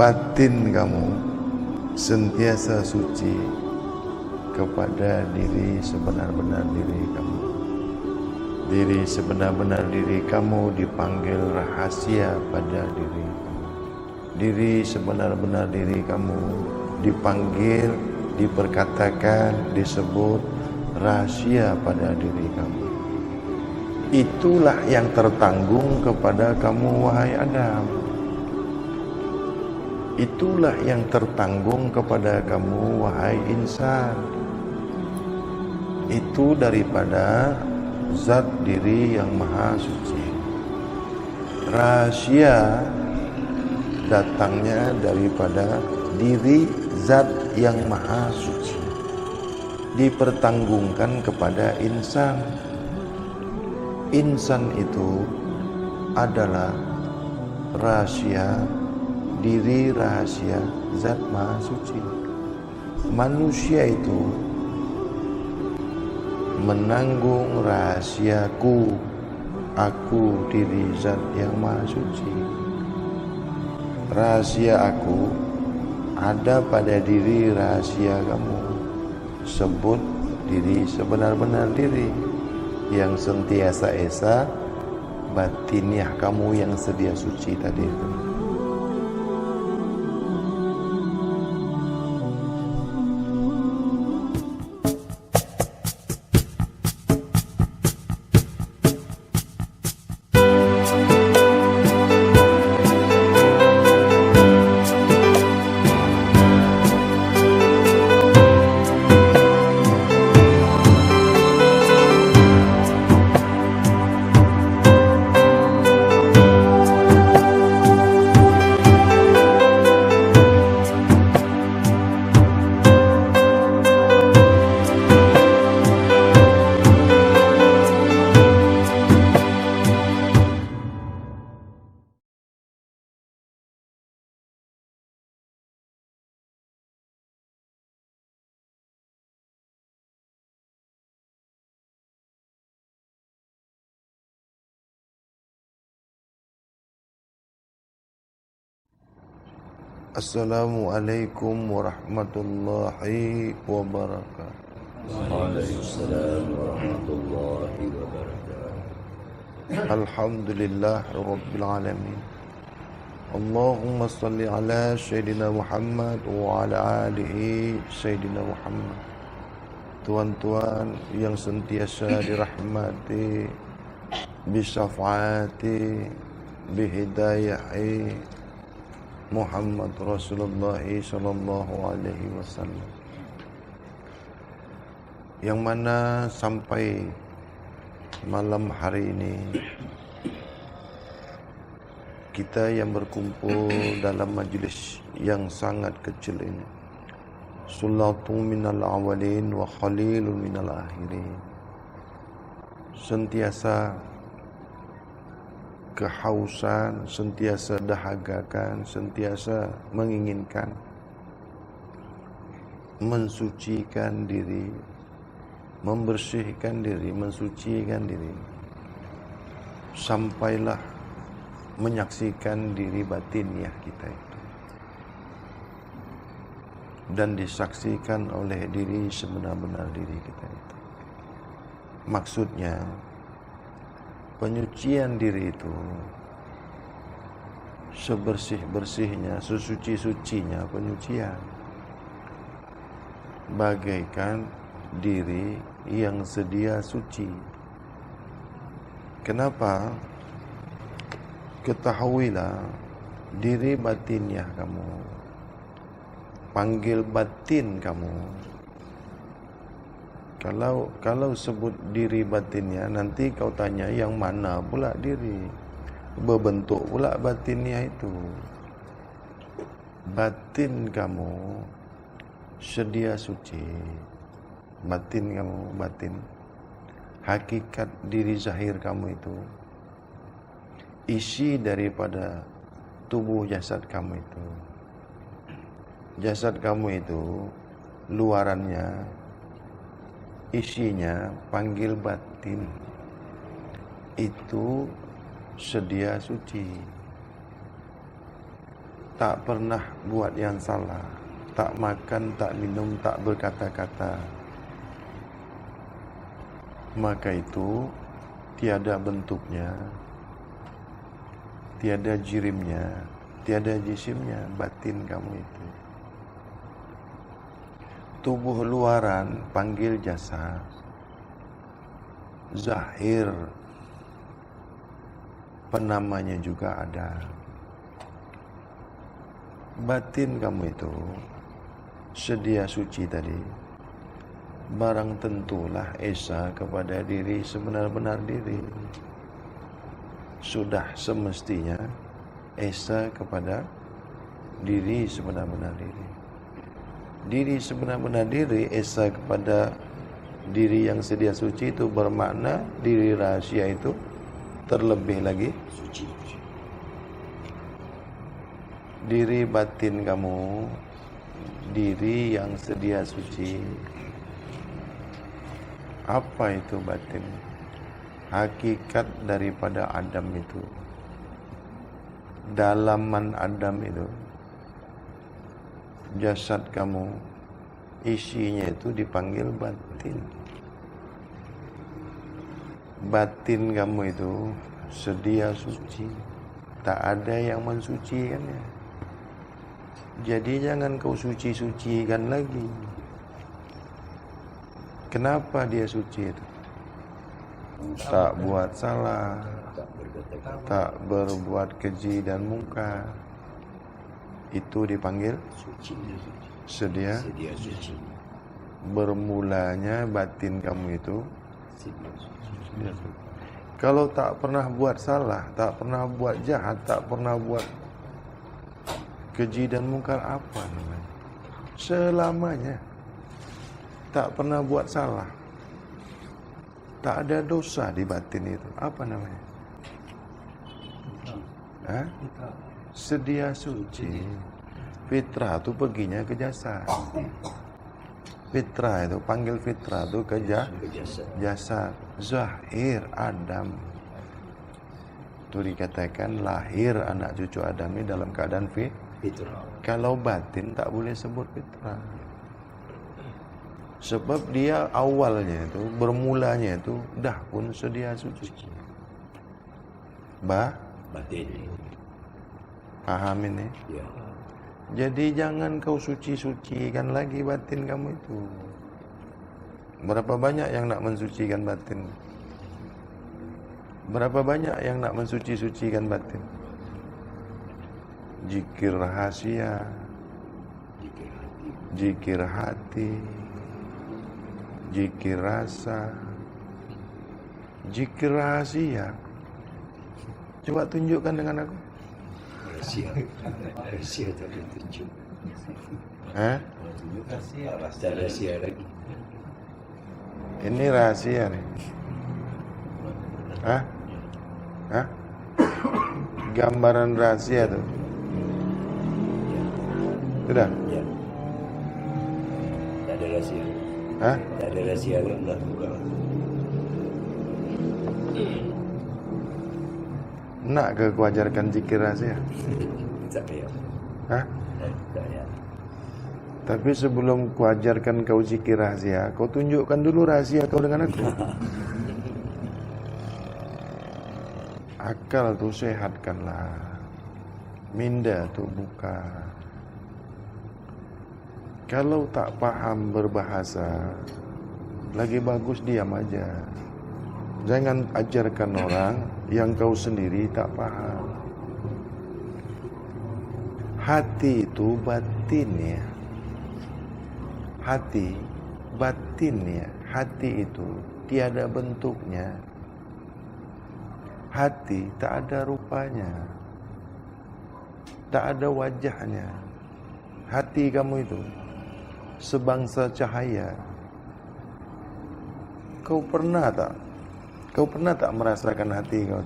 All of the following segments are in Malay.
batin kamu sentiasa suci kepada diri sebenar-benar diri kamu. Diri sebenar-benar diri kamu dipanggil rahasia pada diri kamu. Diri sebenar-benar diri kamu dipanggil, diperkatakan, disebut rahasia pada diri kamu. Itulah yang tertanggung kepada kamu, wahai Adam. Itulah yang tertanggung kepada kamu, wahai insan. Itu daripada zat diri yang maha suci. Rahasia datangnya daripada diri zat yang maha suci, dipertanggungkan kepada insan. Insan itu adalah rahasia diri, rahasia zat maha suci. Manusia itu menanggung rahasiaku, aku diri zat yang maha suci. Rahasia aku ada pada diri rahasia kamu. Sebut diri sebenar-benar diri yang sentiasa esa, batiniah kamu yang sedia suci tadi itu. Assalamualaikum warahmatullahi wabarakatuh. Waalaikumsalam warahmatullahi wabarakatuh. Alhamdulillah Rabbil alamin. Allahumma salli ala Sayyidina Muhammad wa ala alihi Sayyidina Muhammad. Tuan-tuan yang sentiasa dirahmati, bisyafaati, bihidayahi Muhammad Rasulullah sallallahu alaihi wasallam, yang mana sampai malam hari ini kita yang berkumpul dalam majlis yang sangat kecil ini, sulatun minal awalin wa khalilun minal akhirin, sentiasa kehausan, sentiasa dahagakan, sentiasa menginginkan mensucikan diri, membersihkan diri, mensucikan diri, sampailah menyaksikan diri batiniah kita itu, dan disaksikan oleh diri sebenar-benar diri kita itu. Maksudnya penyucian diri itu sebersih-bersihnya, sesuci-sucinya penyucian, bagaikan diri yang sedia suci. Kenapa? Ketahuilah diri batiniah kamu, panggil batin kamu. Kalau sebut diri batinnya, nanti kau tanya yang mana pula diri, berbentuk pula batinnya itu. Batin kamu sedia suci. Batin kamu, batin, hakikat diri zahir kamu itu, isi daripada tubuh jasad kamu itu. Jasad kamu itu luarannya, isinya panggil batin, itu sedia suci. tak pernah buat yang salah, tak makan, tak minum, tak berkata-kata, maka itu tiada bentuknya, tiada jirimnya, tiada jisimnya, batin kamu itu. Tubuh luaran panggil jasad, zahir penamanya juga ada. Batin kamu itu sedia suci tadi, barang tentulah esa kepada diri sebenar-benar diri. Sudah semestinya esa kepada diri sebenar-benar diri. Diri sebenar-benar diri, esa kepada diri yang sedia suci itu bermakna diri rahasia itu terlebih lagi suci. Diri batin kamu, diri yang sedia suci. Apa itu batin? Hakikat daripada Adam itu, dalaman Adam itu, jasad kamu, isinya itu dipanggil batin. Batin kamu itu sedia suci, tak ada yang mensucikannya. Jadi jangan kau suci-sucikan lagi. Kenapa dia suci itu? Tak buat salah, tak berbuat keji dan mungkar. Itu dipanggil suci, sedia suci. Bermulanya batin kamu itu sedia suci. Kalau tak pernah buat salah, tak pernah buat jahat, tak pernah buat keji dan mungkar, apa namanya? Selamanya tak pernah buat salah, tak ada dosa di batin itu, apa namanya? Sedia suci. Fitrah itu perginya ke jasad. Fitrah itu panggil fitrah itu ke jasad. Zahir Adam itu dikatakan lahir anak cucu Adam ini dalam keadaan fitrah. Kalau batin tak boleh sebut fitrah, sebab dia awalnya itu, bermulanya itu dah pun sedia suci. Batin. Paham ini? Ya. Jadi jangan kau suci-sucikan lagi batin kamu itu. Berapa banyak yang nak mensucikan batin? Berapa banyak yang nak mensuci-sucikan batin? Zikir rahasia, zikir hati, zikir rasa, zikir rahasia. Coba tunjukkan dengan aku. Rahasia tak ditunjuk. Rahasia lagi. Ini rahasia nih. Gambaran rahasia tuh. Sudah? Ya. Tak ada rahasia. Tak ada rahasia enggak buka. Nak ke kuajarkan zikir rahasia? Tak payah. Tak payah. Tapi sebelum kuajarkan kau zikir rahasia, kau tunjukkan dulu rahasia kau dengan aku. Akal tu sehatkanlah, minda tu buka. Kalau tak paham berbahasa, lagi bagus diam aja. Jangan ajarkan orang yang kau sendiri tak paham. Hati itu batin ya. Hati, batin ya. Hati itu tiada bentuknya. Hati tak ada rupanya, tak ada wajahnya. Hati kamu itu sebangsa cahaya. Kau pernah tak merasakan hati kau?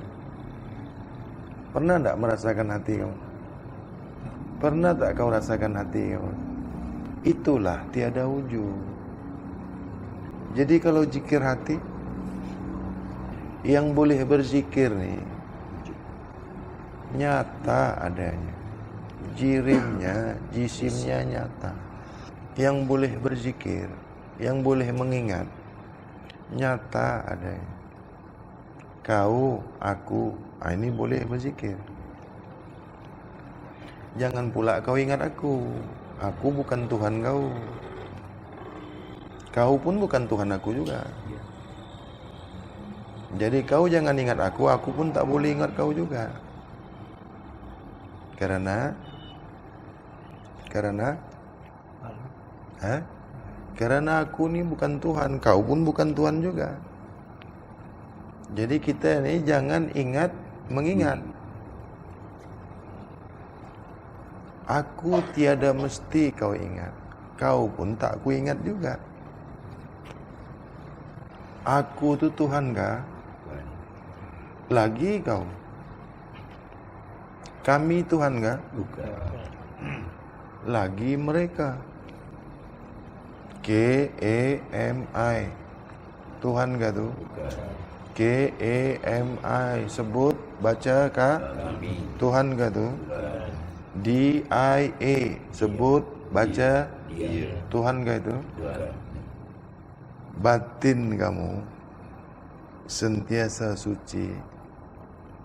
Pernah tak merasakan hati kau? Pernah tak kau rasakan hati kau? Itulah tiada wujud. Jadi kalau zikir hati, yang boleh berzikir nih nyata adanya, jirimnya, jisimnya nyata. Yang boleh berzikir, yang boleh mengingat, nyata ada. Kau, aku, ini boleh berzikir. Jangan pula kau ingat aku bukan Tuhan kau. Kau pun bukan Tuhan aku juga. Jadi kau jangan ingat aku pun tak boleh ingat kau juga. Karena aku ni bukan Tuhan, kau pun bukan Tuhan juga. Jadi kita ni jangan mengingat. Aku tiada mesti kau ingat, kau pun tak ku ingat juga. Aku tu Tuhan kah? Lagi kau. Kami Tuhan kah? Bukan. Lagi mereka. K-E-M-I. Tuhan kah tu? Bukan. K-E-M-I. Sebut, baca kah? Kami. Tuhan kah tu? Bukan. D-I-A. Sebut, baca. Dia. Tuhan kah itu? Bukan. Batin kamu sentiasa suci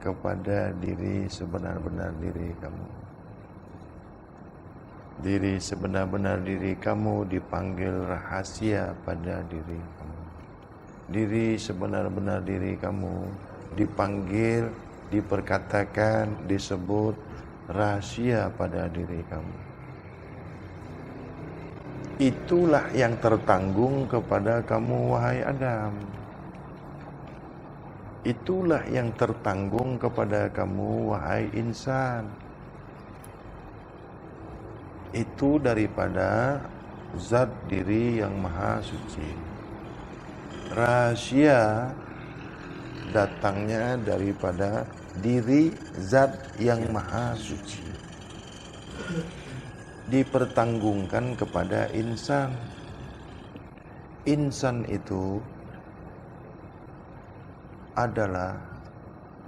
kepada diri sebenar-benar diri kamu. Diri sebenar-benar diri kamu dipanggil rahasia pada diri kamu. Diri sebenar-benar diri kamu dipanggil, diperkatakan, disebut rahasia pada diri kamu. Itulah yang tertanggung kepada kamu, wahai Adam. Itulah yang tertanggung kepada kamu, wahai insan. Itu daripada zat diri yang maha suci. Rahasia datangnya daripada diri zat yang maha suci. Dipertanggungkan kepada insan. Insan itu adalah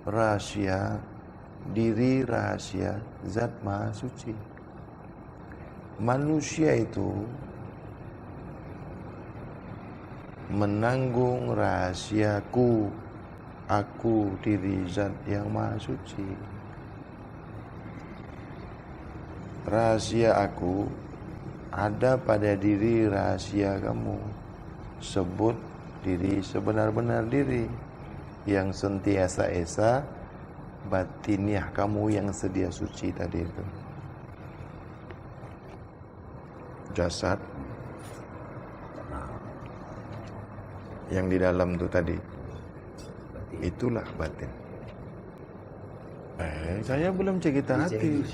rahasia diri, rahasia zat maha suci. Manusia itu menanggung rahasiaku, aku diri zat yang maha suci. Rahasia aku ada pada diri rahasia kamu. Sebut diri sebenar-benar diri yang sentiasa esa, batiniah kamu yang sedia suci tadi itu. Jasad yang di dalam tu tadi, itulah batin. Saya belum cerita hati.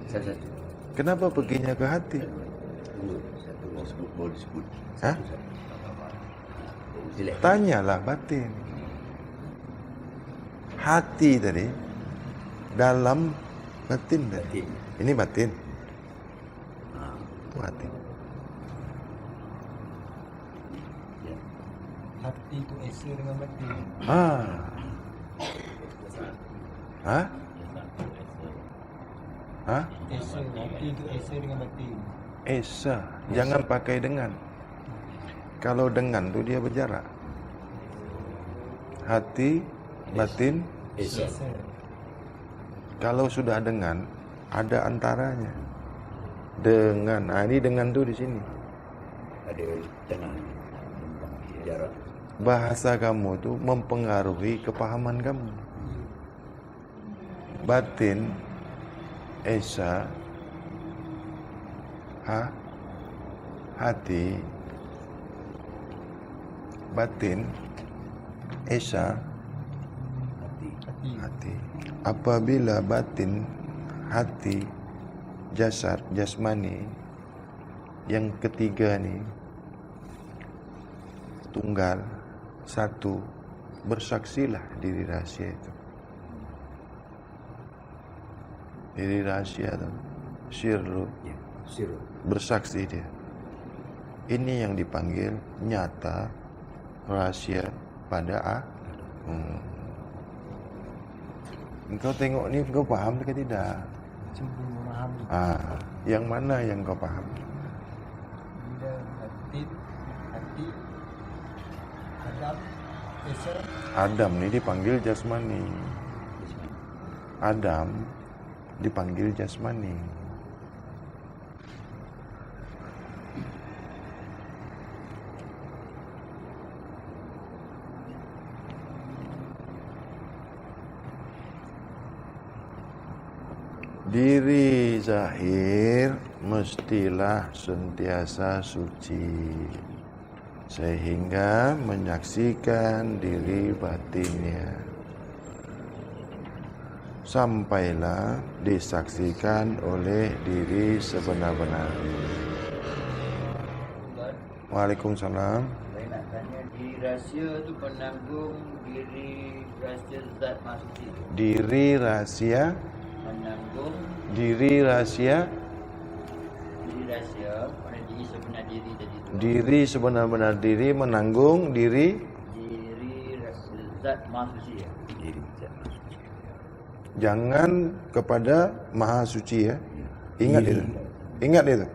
Satu. Kenapa perginya ke hati? Satu mau disebut. Hah? Jelek. Tanyalah batin. Hati tadi, dalam batin tadi. Batin. Ini batin. Ah, Itu hati. ya. Hati itu esa dengan batin. Hah? Hah? Esa, hati itu esa dengan batin. Esa. Jangan pakai dengan. Kalau dengan tu dia berjarak. Hati, batin. Esa. Esa. Kalau sudah dengan, ada antaranya. Dengan. Ini dengan tu di sini. Ada tengah. Jarak. Bahasa kamu tu mempengaruhi kepahaman kamu. Batin, esa, hati, batin, esa, Hati. hati. Apabila batin, hati, jasad, jasmani, yang ketiga ni tunggal, satu, bersaksilah diri rahasia itu. Diri rahasia itu, sirru, Ya. Siru. bersaksi dia. Ini yang dipanggil nyata rahasia pada Engkau tengok ni, engkau faham ke tidak? cuba memahami. Yang mana yang kau paham? Bila batin, hati, Adam, Esa. Adam ini dipanggil jasmani. Adam dipanggil jasmani. Diri zahir mestilah sentiasa suci, sehingga menyaksikan diri batinnya, sampailah disaksikan oleh diri sebenar-benarnya. Waalaikumsalam. Saya nak tanya, diri rahsia tu penanggung diri rahsia zat maksudnya. Diri rahasia, Menanggung diri rahasia, diri rahsia pada diri sebenar diri tadi tu. diri sebenar-benar diri menanggung diri. Diri rahsia zat maksudnya. Diri zat maksudnya. Jangan kepada Maha Suci ya. Ingat itu. Ingat itu.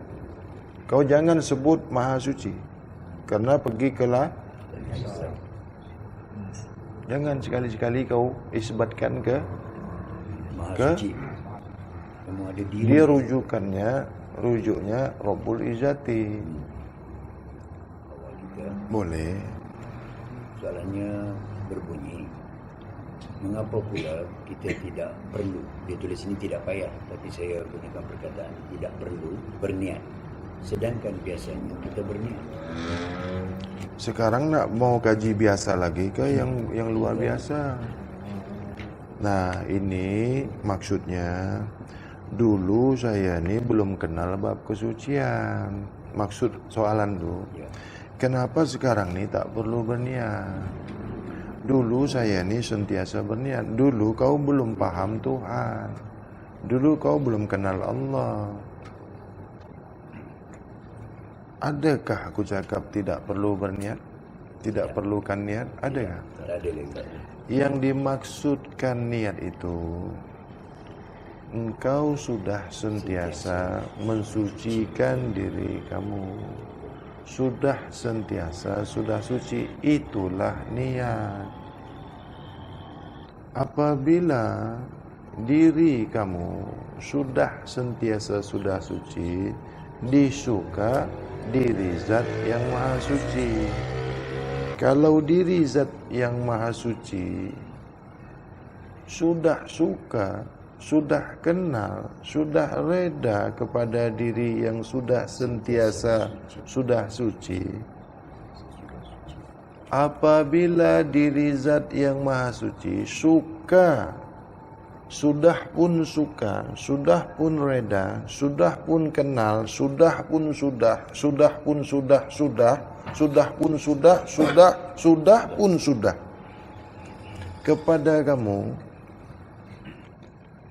Kau jangan sebut Maha Suci, karena pergi ke jangan sekali-sekali kau isbatkan ke Maha Ke? suci. Kamu ada diri. dia rujuknya Rabbul Izzati. Awal juga Boleh. soalannya berbunyi, mengapa pula kita tidak perlu, dia tulis ini tidak payah, tapi saya gunakan perkataan tidak perlu berniat, sedangkan biasanya kita berniat. Sekarang nak mau kaji biasa lagi ke yang luar biasa? Nah, ini maksudnya dulu saya ni belum kenal bab kesucian. Maksud soalan tu, Ya. kenapa sekarang ni tak perlu berniat? Dulu saya ni sentiasa berniat. Dulu kau belum paham Tuhan. Dulu kau belum kenal Allah. Adakah aku cakap tidak perlu berniat? Tidak perlukan niat? Ada nggak? Tak ada lagi. Yang dimaksudkan niat itu, engkau sudah sentiasa mensucikan diri kamu. Sudah sentiasa, sudah suci. Itulah niat. Apabila diri kamu sudah sentiasa, sudah suci, disuka diri zat yang maha suci. Kalau diri zat yang maha suci sudah suka, sudah kenal, sudah reda kepada diri yang sudah sentiasa, sudah suci, apabila diri zat yang maha suci suka, sudah pun suka, sudah pun reda, sudah pun kenal, sudah pun sudah pun sudah pun sudah pun sudah kepada kamu,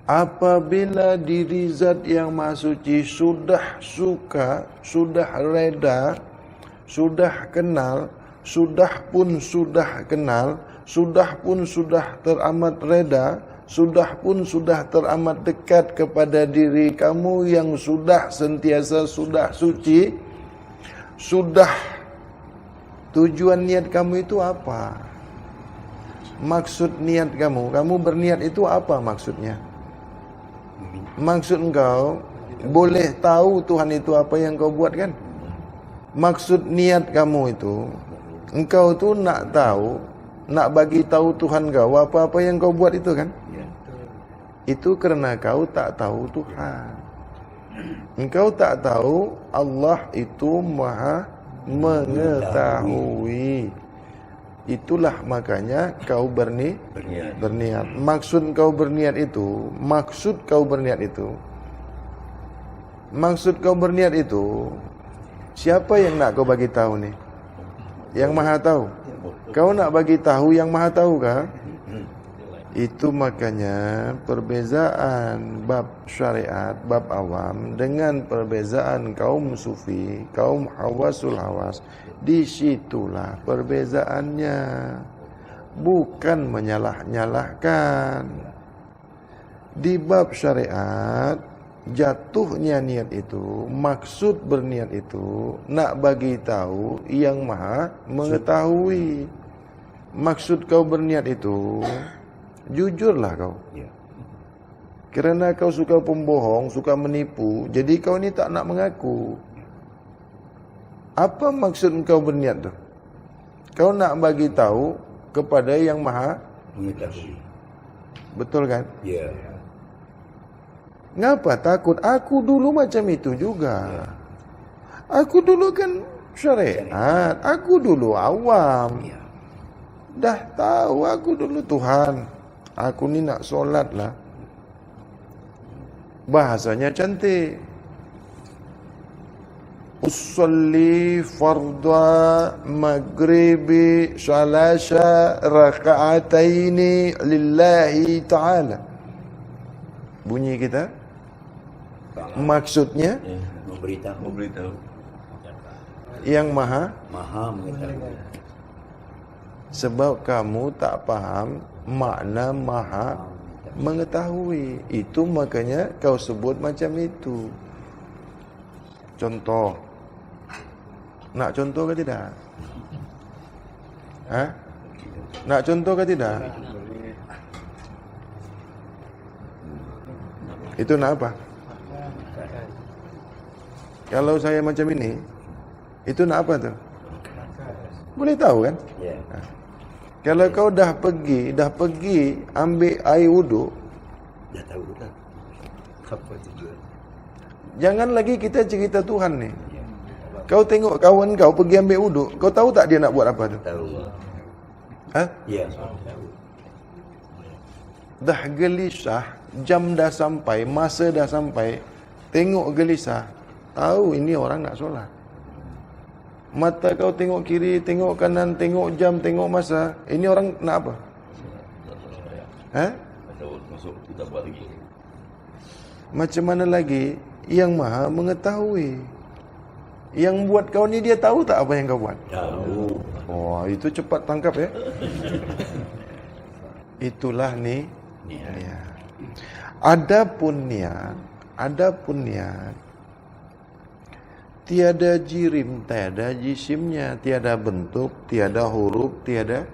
apabila diri zat yang maha suci sudah suka, sudah reda, sudah kenal, sudah pun sudah kenal, sudah pun sudah teramat reda, sudah pun sudah teramat dekat kepada diri kamu yang sudah sentiasa, sudah suci, sudah. Tujuan niat kamu itu apa? Maksud niat kamu berniat itu apa maksudnya? Maksud engkau boleh tahu Tuhan itu apa yang kau buat kan? Maksud niat kamu itu, engkau tu nak tahu, nak bagi tahu Tuhan kau apa-apa yang kau buat itu kan? Ya. Itu kerana kau tak tahu Tuhan. Engkau tak tahu Allah itu maha mengetahui. Itulah makanya kau berniat. Maksud kau berniat itu, siapa yang nak kau bagi tahu ni? Yang maha tahu. Kau nak bagi tahu yang maha tahu kah? Itu makanya perbezaan bab syariat, bab awam dengan perbezaan kaum sufi, kaum hawasul hawas. Disitulah perbezaannya. Bukan menyalah-nyalahkan. Di bab syariat, jatuhnya niat itu, maksud berniat itu nak bagi tahu yang maha mengetahui. Maksud kau berniat itu, jujurlah kau. Ya. Kerana kau suka pembohong, suka menipu, jadi kau ni tak nak mengaku. Apa maksud kau berniat tu? Kau nak bagi tahu kepada yang maha Mengetahui. betul kan? Ya. Ngapa takut? Aku dulu macam itu juga. Aku dulu kan syariat. Aku dulu awam. Ya. Dah tahu aku dulu Tuhan. Aku ni nak solat lah. Bahasanya cantik. Usalli fardha maghribi salasha raka'ataini lillahi ta'ala. Bunyi kita. Maksudnya Memberitahu. yang maha, Maha mengetahui. sebab kamu tak faham makna maha mengetahui. Itu makanya kau sebut macam itu. Contoh. Nak contoh ke tidak? Ha? Nak contoh ke tidak? Itu nak apa? Kalau saya macam ini, itu nak apa tu? Boleh tahu kan? Ya. Kalau kau dah pergi ambil air wuduk, Dah tahu dah. Apa tujuan? jangan lagi kita cerita Tuhan ni. Ya. Kau tengok kawan kau pergi ambil wuduk, kau tahu tak dia nak buat apa tu? Tahu. Ha? Ya. Dah gelisah, jam dah sampai, masa dah sampai, tengok gelisah, tahu ini orang nak solat. Mata kau tengok kiri, tengok kanan, tengok jam, tengok masa, ini orang nak apa? Ha? Macam mana lagi yang maha mengetahui? Yang buat kau ni dia tahu tak apa yang kau buat? Tahu. Wah, itu cepat tangkap ya. Itulah ni niat. Adapun niat, tiada jirim, tiada jisimnya, tiada bentuk, tiada huruf, tiada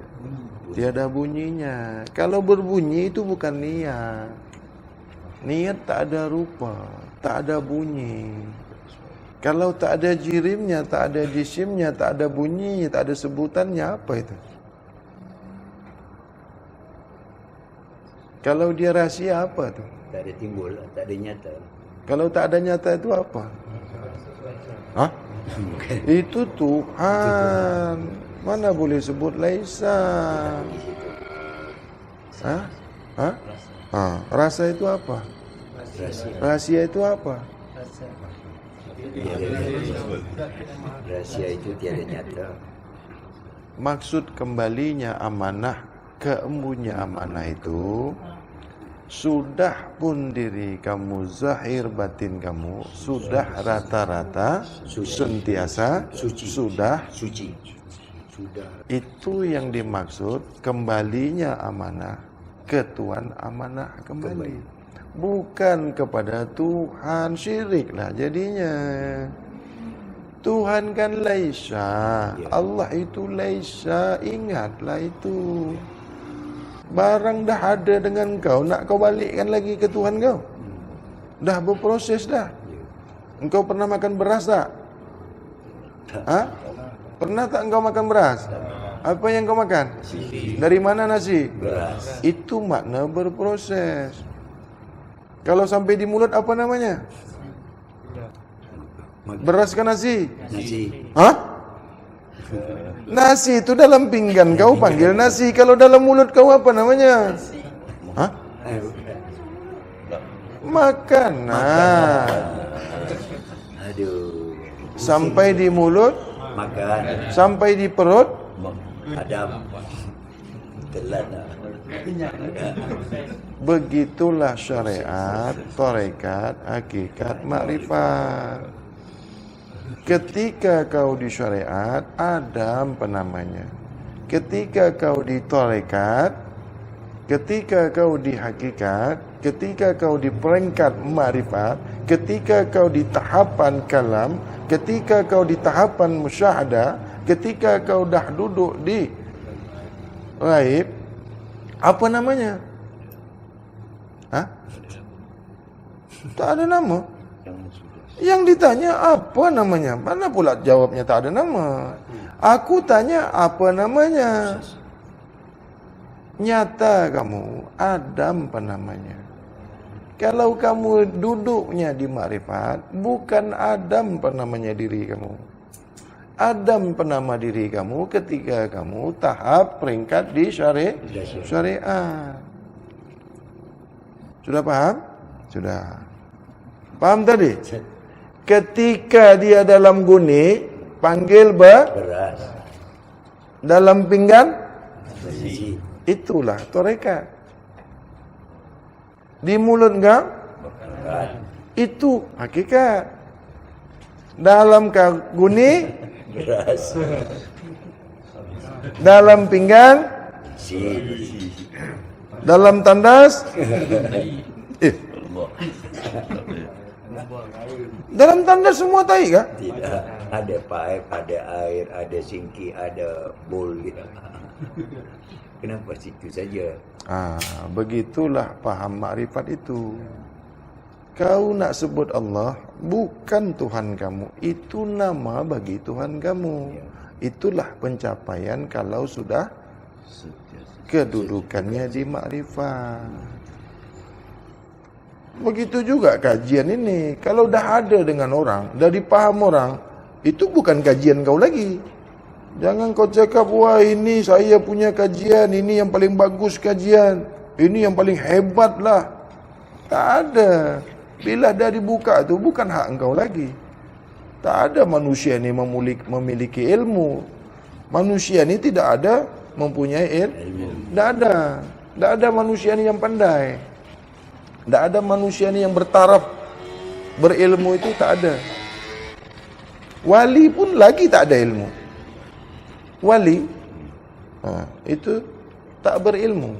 bunyinya. Kalau berbunyi itu bukan niat. Niat tak ada rupa, tak ada bunyi. Kalau tak ada jirimnya, tak ada jisimnya, tak ada bunyinya, tak ada sebutannya, apa itu? Kalau dia rahsia, apa tu? Tak ada timbul, tak ada nyata. Kalau tak ada nyata itu apa? Hah? Itu Tuhan. Mana boleh sebut laisa? Hah? Hah? Ha, rasa itu apa? Rahasia itu apa? Rahsia itu tiada nyata. Maksud kembalinya amanah, keembunya amanah itu, sudah pun diri kamu, zahir batin kamu, sudah rata-rata, sentiasa, Suci. sudah. Suci. Sudah. Itu yang dimaksud kembalinya amanah ke Tuhan, amanah kembali. Bukan kepada Tuhan, syiriklah jadinya. Tuhan kan laisa, Allah itu laisa, ingatlah itu. Barang dah ada dengan kau, nak kau balikkan lagi ke Tuhan kau? Dah berproses dah. Engkau pernah makan beras tak? Ha? Pernah tak engkau makan beras? Apa yang kau makan? Dari mana nasi? Beras. Itu makna berproses. Kalau sampai di mulut apa namanya? Beras ke nasi? Nasi. Hah? Nasi itu dalam pinggan kau panggil nasi. Kalau dalam mulut kau apa namanya? Hah? Makanan. Aduh. Sampai di mulut, Makan. sampai di perut, Adam. Telan lah. begitulah syariat, tarekat, hakikat, makrifat. Ketika kau di syariat, ada apa namanya? Ketika kau di tarekat, ketika kau di hakikat, ketika kau di peringkat makrifat, ketika kau di tahapan kalam, ketika kau di tahapan musyahadah, ketika kau dah duduk di ghaib, apa namanya? Hah? Tak ada nama. Yang ditanya apa namanya? Mana pula jawabnya tak ada nama. Aku tanya apa namanya? Nyata kamu, Adam apa namanya? Kalau kamu duduknya di makrifat, bukan Adam penamanya diri kamu. Adam penama diri kamu ketika kamu tahap peringkat di syariat. Sudah paham? Sudah. Paham tadi? Ketika dia dalam guni, panggil beras. Dalam pinggan, Besi. itulah tarekat. Di mulut kau, itu hakikat. Dalam guni, Beras. dalam pinggan, Besi. dalam tandas, dalam tandas semua tai kah? Tidak. Ada pipe, ada air, ada sinki, ada bowl. Kenapa situ saja? Begitulah paham makrifat itu. Kau nak sebut Allah, bukan Tuhan kamu. Itu nama bagi Tuhan kamu. Itulah pencapaian kalau sudah kedudukannya di makrifat. Begitu juga kajian ini. Kalau dah ada dengan orang, dah dipaham orang, itu bukan kajian kau lagi. Jangan kau cakap, wah ini saya punya kajian, ini yang paling bagus kajian, ini yang paling hebat lah. Tak ada. Bila dah dibuka tu, bukan hak engkau lagi. Tak ada manusia ni memiliki ilmu. Manusia ni tidak ada mempunyai ilmu. Tak ada. Tak ada manusia ni yang pandai. Tak ada manusia ni yang bertaraf berilmu, itu tak ada. Wali pun lagi tak ada ilmu. Wali itu tak berilmu.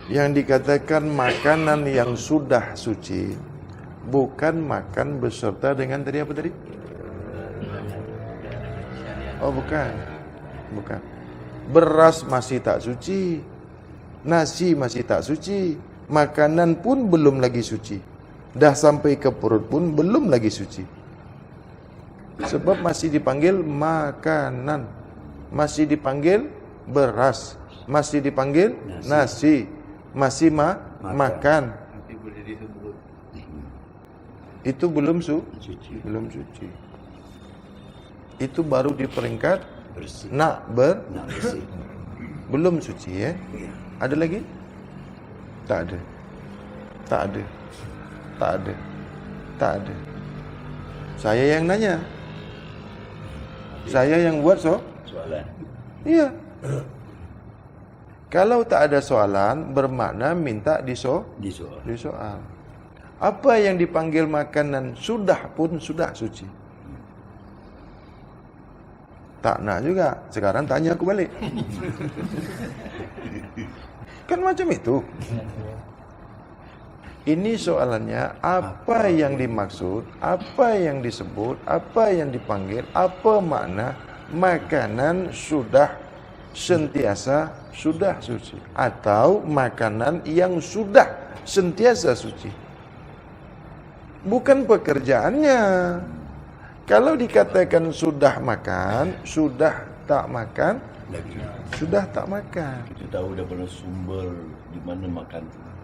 Yang dikatakan makanan yang sudah suci bukan makan beserta dengan tadi apa tadi? Oh bukan. Bukan. Beras masih tak suci, nasi masih tak suci, makanan pun belum lagi suci. Dah sampai ke perut pun belum lagi suci. Sebab masih dipanggil makanan, masih dipanggil beras, masih dipanggil nasi, masih makan. Itu belum suci. Belum suci. Itu baru di peringkat Bersih. nak bersih. belum suci ya. Ada lagi? Tak ada. Tak ada. Tak ada. Tak ada. Saya yang nanya. Saya yang buat Soalan. iya. Kalau tak ada soalan, bermakna minta disoal. Apa yang dipanggil makanan sudah pun sudah suci. Tak nak juga. Sekarang tanya aku balik. Kan macam itu. Ini soalannya, apa yang dimaksud, apa yang disebut, apa yang dipanggil, apa makna makanan sudah sentiasa sudah suci, atau makanan yang sudah sentiasa suci. Bukan pekerjaannya. Kalau dikatakan sudah makan, sudah tak makan, sudah tak makan. Kita tahu daripada sumber di mana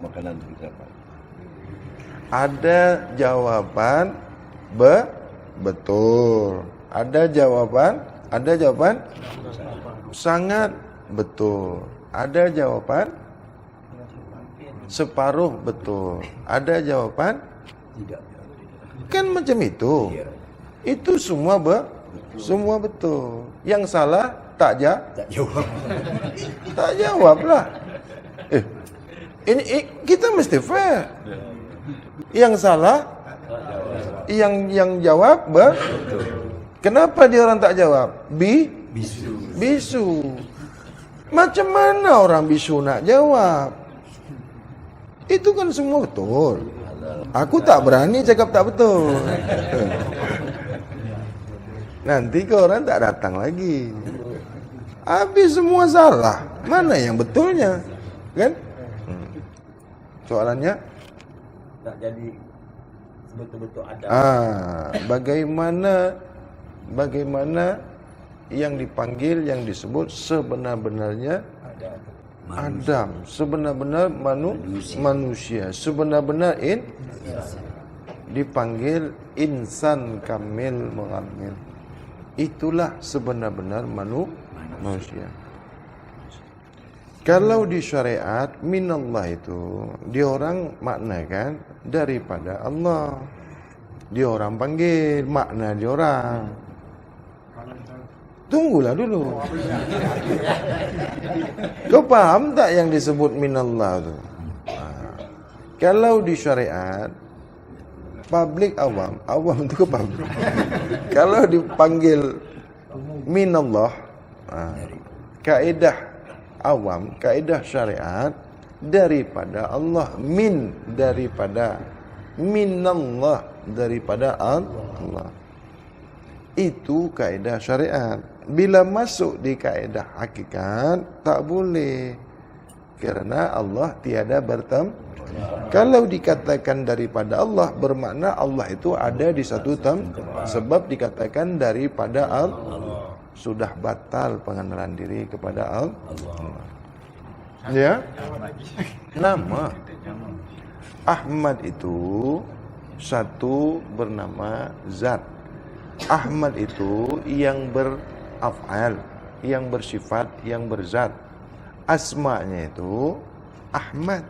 makanan itu didapat. Ada jawaban betul. Ada jawaban sangat betul. Ada jawaban separuh betul. Ada jawaban Tidak. kan macam itu. Itu semua betul. Yang salah tak jawab. tak jawablah. Ini kita mesti fair. Yang salah, yang jawab kenapa dia orang tak jawab? Bisu. Macam mana orang bisu nak jawab? Itu kan semua betul. Aku tak berani cakap tak betul. Nanti ke orang tak datang lagi. Habis semua salah. Mana yang betulnya? Kan? Soalannya? Tak jadi betul-betul ada. Bagaimana yang dipanggil, yang disebut sebenar-benarnya Adam, sebenar-benar manusia, sebenar-benar dipanggil insan kamil mu'amil. Itulah sebenar-benar manusia. Kalau di syariat minallah itu diorang maknakan daripada Allah. Diorang panggil makna diorang. Tunggulah dulu. Kau paham tak yang disebut minallah tu? Kalau di syariat publik awam itu ke publik. Kalau dipanggil minallah, kaedah awam, kaedah syariat daripada Allah, daripada minallah, daripada Allah. Itu kaedah syariat. Bila masuk di kaedah hakikat tak boleh, kerana Allah tiada bertemu. Kalau dikatakan daripada Allah, bermakna Allah itu ada di satu tempat. Sebab dikatakan daripada Allah, sudah batal pengenalan diri kepada Allah. Ya, nama Ahmad itu satu bernama zat. Ahmad itu yang beraf'al, yang bersifat, yang berzat. Asma'nya itu Ahmad.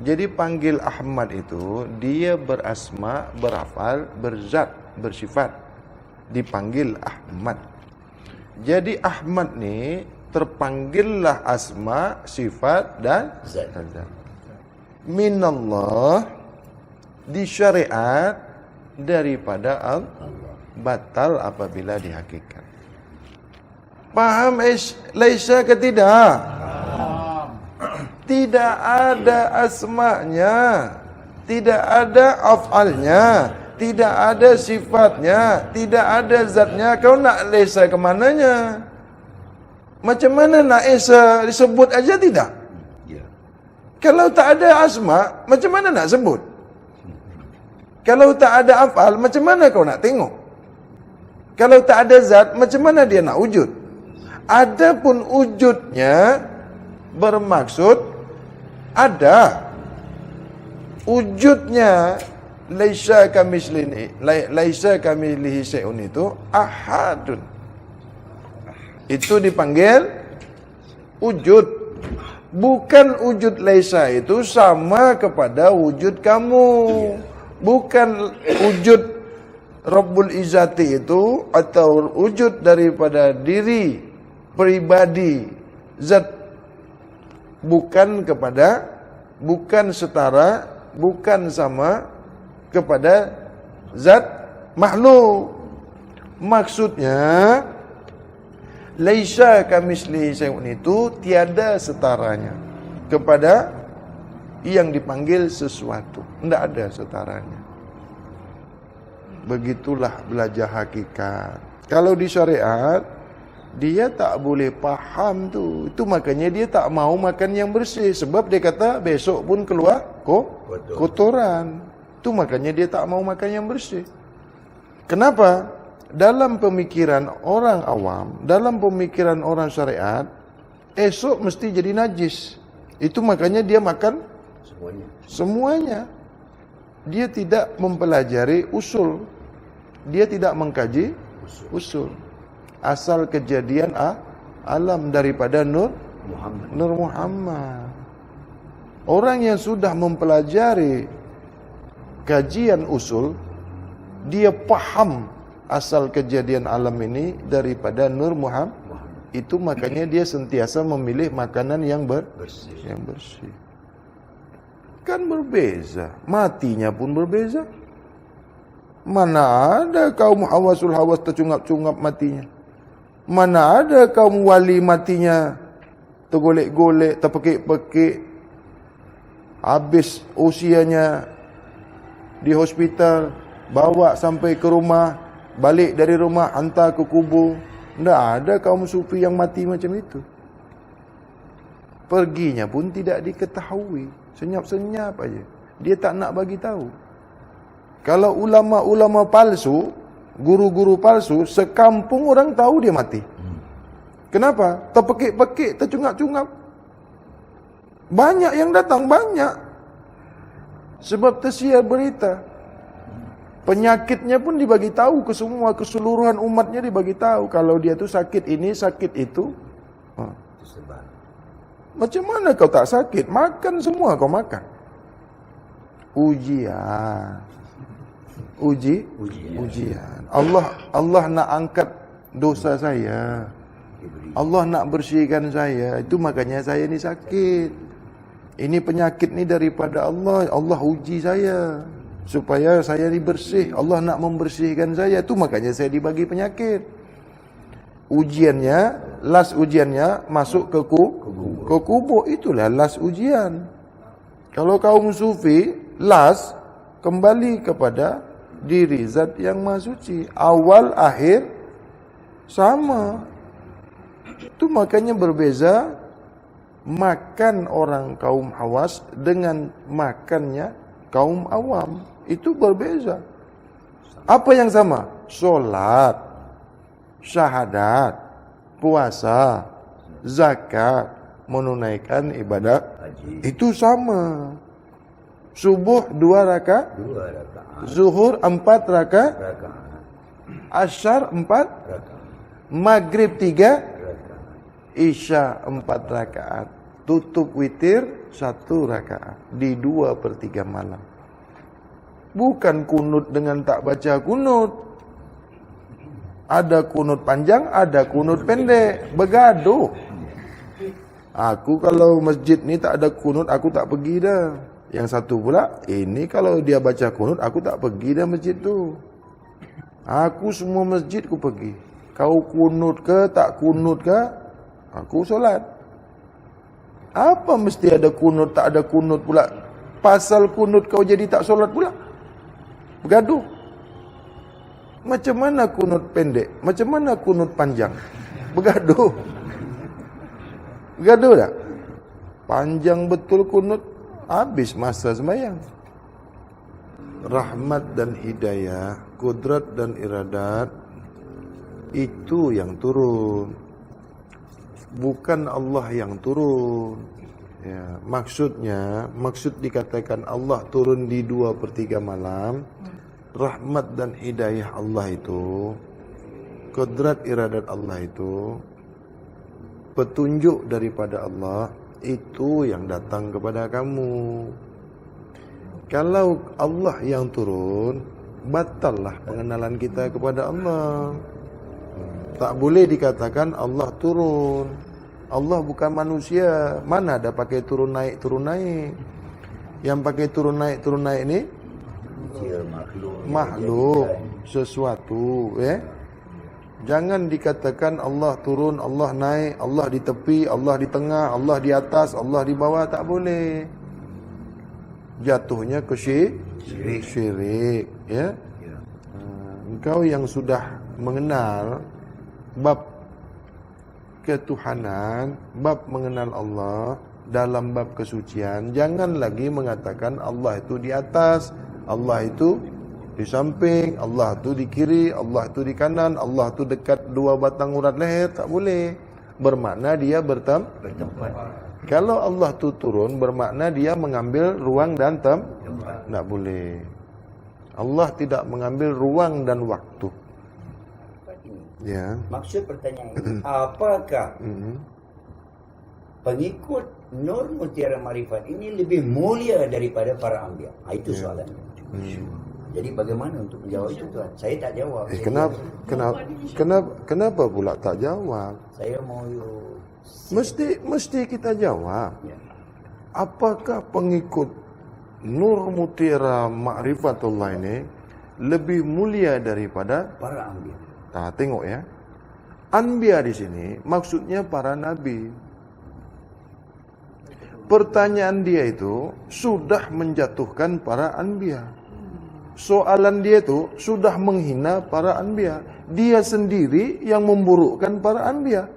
Jadi panggil Ahmad itu dia berasma, beraf'al, berzat, bersifat. Dipanggil Ahmad. Jadi Ahmad ni terpanggillah asma, sifat dan zat. Minallah di syariat daripada Allah. Batal apabila dihakikat. Paham laisa ke tidak? Tidak ada asma'nya, tidak ada af'alnya, tidak ada sifatnya, tidak ada zatnya. Kau nak laisa ke mananya? Macam mana nak esa disebut aja tidak? Kalau tak ada asma, macam mana nak sebut? Kalau tak ada af'al, macam mana kau nak tengok? Kalau tak ada zat, macam mana dia nak wujud? Adapun wujudnya bermaksud ada. Wujudnya laisa kamitslihi syai'un itu ahadun. Itu dipanggil wujud. Bukan wujud laisa itu sama kepada wujud kamu. Bukan wujud Rabbul Izzati itu atau wujud daripada diri pribadi zat, bukan setara, bukan sama kepada zat makhluk. Maksudnya laisa kamitslihi syai'un itu tiada setaranya kepada yang dipanggil sesuatu. Tidak ada setaranya. Begitulah belajar hakikat. Kalau di syariat, dia tak boleh faham tu. Itu makanya dia tak mau makan yang bersih. Sebab dia kata besok pun keluar kotoran. Itu makanya dia tak mau makan yang bersih. Kenapa? Dalam pemikiran orang awam, dalam pemikiran orang syariat, esok mesti jadi najis. Itu makanya dia makan semuanya. Dia tidak mempelajari usul. Dia tidak mengkaji usul. Asal kejadian alam daripada Nur Muhammad. Orang yang sudah mempelajari kajian usul, dia paham asal kejadian alam ini daripada Nur Muhammad. Itu makanya dia sentiasa memilih makanan yang bersih. Kan berbeza, matinya pun berbeza. Mana ada kaum hawasul hawas tercungap-cungap matinya. Mana ada kaum wali matinya tergolek-golek, terpekik-pekik, habis usianya di hospital, bawa sampai ke rumah, balik dari rumah hantar ke kubur. Tidak ada kaum sufi yang mati macam itu. Perginya pun tidak diketahui, senyap-senyap aja. Dia tak nak bagi tahu. Kalau ulama-ulama palsu, guru-guru palsu, sekampung orang tahu dia mati. Kenapa? Terpekik-pekik, tercungap-cungap. Banyak yang datang, banyak. Sebab tersiar berita. Penyakitnya pun dibagi tahu ke semua, keseluruhan umatnya dibagi tahu. Kalau dia tu sakit ini, sakit itu. Macam mana kau tak sakit? Makan semua kau makan. Ujian. Ujian. Allah nak angkat dosa saya. Allah nak bersihkan saya. Itu makanya saya ni sakit. Ini penyakit ni daripada Allah. Allah uji saya supaya saya ni bersih. Allah nak membersihkan saya. Itu makanya saya dibagi penyakit. Ujiannya, last ujiannya masuk ke kubur. Itulah last ujian. Kalau kaum sufi, last kembali kepada diri zat yang maha suci. Awal akhir sama. Itu makanya berbeza makan orang kaum Hawas dengan makannya kaum awam. Itu berbeza. Apa yang sama? Solat, syahadat, puasa, zakat, menunaikan ibadah haji. Itu sama. Subuh 2 rakaat, zuhur 4 rakaat, asyar 4 rakaat, maghrib 3, isya 4 rakaat, tutup witir 1 rakaat di 2/3 malam. Bukan kunut dengan tak baca kunut. Ada kunut panjang, ada kunut pendek, bergaduh. Aku kalau masjid ni tak ada kunut, aku tak pergi dah. Yang satu pula, ini kalau dia baca kunut, aku tak pergi dah masjid tu. Aku semua masjid ku pergi. Kau kunut ke, tak kunut ke, aku solat. Apa mesti ada kunut, tak ada kunut pula? Pasal kunut kau jadi tak solat pula? Bergaduh. Macam mana kunut pendek? Macam mana kunut panjang? Bergaduh. Bergaduh tak? Panjang betul kunut, habis masa sembahyang. Rahmat dan hidayah, kudrat dan iradat, itu yang turun. Bukan Allah yang turun. Ya, maksud dikatakan Allah turun di 2/3 malam. Rahmat dan hidayah Allah itu, kudrat iradat Allah itu, petunjuk daripada Allah, itu yang datang kepada kamu. Kalau Allah yang turun, batallah pengenalan kita kepada Allah. Tak boleh dikatakan Allah turun. Allah bukan manusia. Mana ada pakai turun naik Yang pakai turun naik ni makhluk, sesuatu, Jangan dikatakan Allah turun, Allah naik, Allah di tepi, Allah di tengah, Allah di atas, Allah di bawah. Tak boleh. Jatuhnya ke syirik, ya. Engkau yang sudah mengenal bab ketuhanan, bab mengenal Allah dalam bab kesucian, jangan lagi mengatakan Allah itu di atas, Allah itu di samping, Allah itu di kiri, Allah itu di kanan, Allah itu dekat 2 batang urat leher. Tak boleh. Bermakna dia bertempat. Kalau Allah itu turun, bermakna dia mengambil ruang dan tempat. Tak boleh. Allah tidak mengambil ruang dan waktu. Ya. Maksud pertanyaan ini, apakah pengikut Nur Mutiara Marifat ini lebih mulia daripada para anbiya? Itu soalannya. Jadi bagaimana untuk menjawab itu, Tuhan? Saya tak jawab. Kenapa pula tak jawab? Saya mau Mesti kita jawab. Ya. Apakah pengikut Nur Mutiara Ma'rifatullah ini lebih mulia daripada para anbiya? Nah, tengok ya. Anbiya di sini maksudnya para nabi. Pertanyaan dia itu sudah menjatuhkan para anbiya. soalan dia itu sudah menghina para anbiya. Dia sendiri yang memburukkan para anbiya.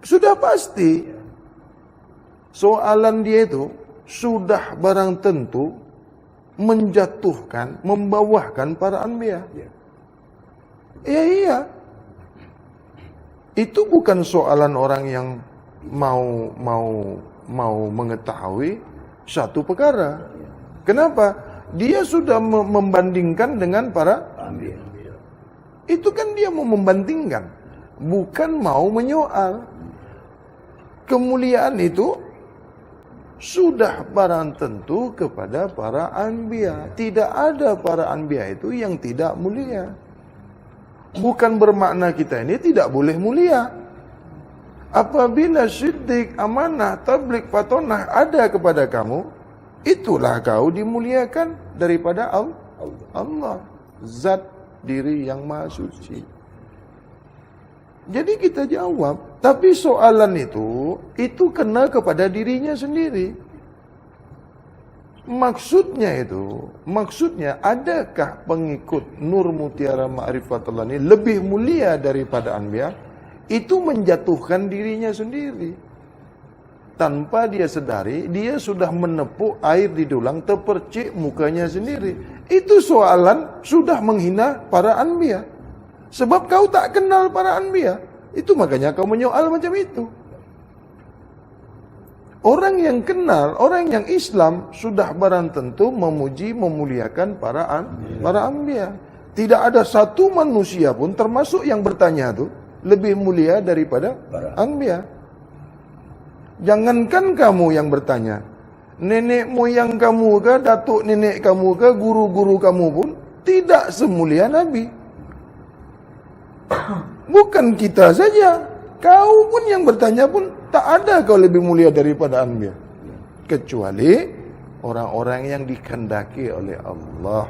Sudah pasti. Soalan dia itu sudah barang tentu menjatuhkan, membawahkan para anbiya. Iya. Itu bukan soalan orang yang mau mengetahui satu perkara. Kenapa? Dia sudah membandingkan dengan para anbiya. Itu kan dia mau membandingkan, bukan mau menyoal. Kemuliaan itu sudah barang tentu kepada para anbiya. Tidak ada para anbiya itu yang tidak mulia. Bukan bermakna kita ini tidak boleh mulia. Apabila siddiq, amanah, tabligh, fatonah ada kepada kamu, itulah kau dimuliakan daripada Allah. Zat diri yang maha suci. Jadi kita jawab, tapi soalan itu kena kepada dirinya sendiri. Maksudnya adakah pengikut Nur Mutiara Ma'rifatullah ini lebih mulia daripada anbiya? Itu menjatuhkan dirinya sendiri. Tanpa dia sadari, dia sudah menepuk air di dulang, terpercik mukanya sendiri. Itu soalan sudah menghina para anbiya. Sebab kau tak kenal para anbiya. Itu makanya kau menyoal macam itu. Orang yang kenal, orang yang Islam sudah barang tentu memuji, memuliakan para anbiya. Tidak ada satu manusia pun termasuk yang bertanya itu lebih mulia daripada anbiya. Jangankan kamu yang bertanya, nenek moyang kamu ke, datuk nenek kamu ke, guru-guru kamu pun tidak semulia Nabi. Bukan kita saja, kau pun yang bertanya pun tak ada kau lebih mulia daripada anbiya. Kecuali orang-orang yang dikehendaki oleh Allah.